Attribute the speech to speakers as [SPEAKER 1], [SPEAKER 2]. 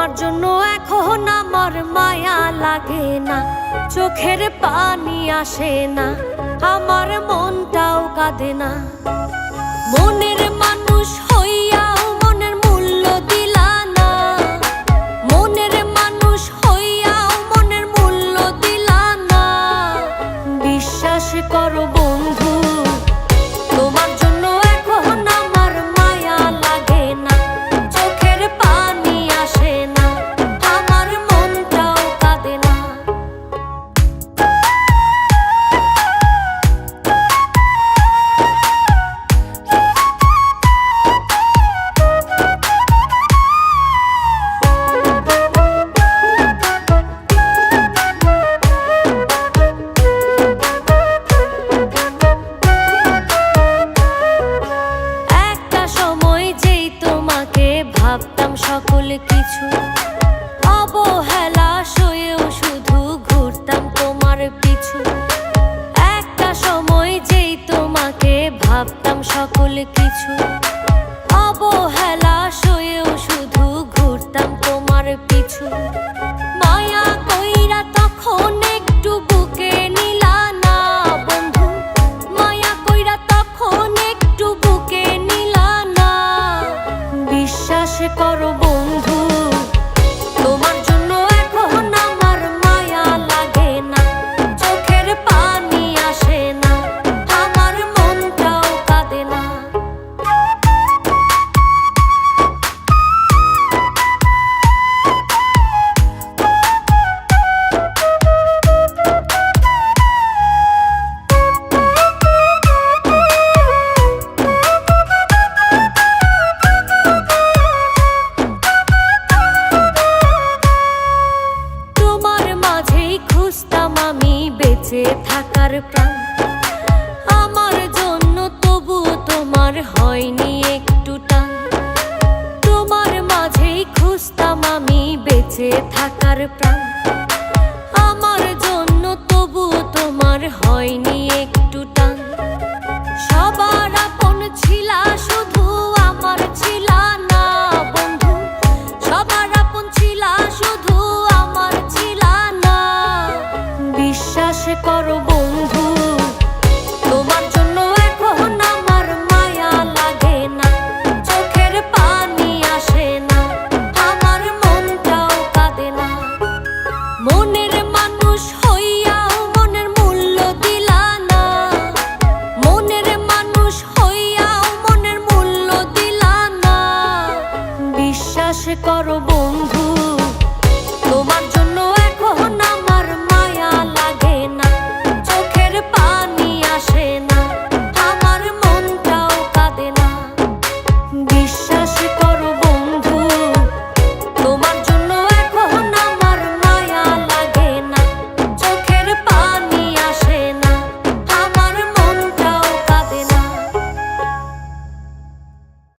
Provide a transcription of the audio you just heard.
[SPEAKER 1] তোমার জন্য এখন আমার মায়া লাগে না, চোখের পানি আসে না, আমার মনটাও কাঁদে না। মনের মানুষ হইয়াও মনের মূল্য দিলা না, মনের মানুষ হইয়াও মনের মূল্য দিলা না। বিশ্বাস করো বন্ধু, তোমার জন্য এখন আমার মায়া লাগে না, চোখের পানি আসে না, আমার মনটাও কাঁদে না। ভাবতাম সকল কিছু, অবহেলা সয়েও শুধু ঘুরতাম তোমার পিছু। একটা সময় যেই তোমাকে ভাবতাম সকল কিছু, অবহেলা সয়েও শুধু ঘুরতাম তোমার পিছু। মায়া কইরা তখন একটু বুকে নিলা না বন্ধু, মায়া কইরা তখন একটু বুকে নিলা না। বিশ্বাস করো বন্ধু, তোমার জন্য এখন আমার মায়া লাগে না, চোখের পানি আসে না, আমার মনটাও কাঁদে না। খুঁজতাম আমি বেঁচে থাকার প্রাণ, আমার জন্য তবু তোমার হয়নি একটু টান। তোমার মাঝেই খুঁজতাম আমি বেঁচে থাকার প্রাণ, আমার জন্য তবু তোমার হয়নি একটু টান। সবার আপন ছিলা শুধু আমার ছিলা না বন্ধু, সবার আপন ছিলা শুধু আমার ছিলা না। বিশ্বাস করো বন্ধু, তোমার জন্য এখন আমার মায়া লাগে না, চোখের পানি আসে না, আমার মনটাও কাঁদে না। মনের মানুষ হইয়াও মনের মূল্য দিলা না, মনের মানুষ হইয়াও মনের মূল্য দিলা না। বিশ্বাস করো বন্ধু, তোমার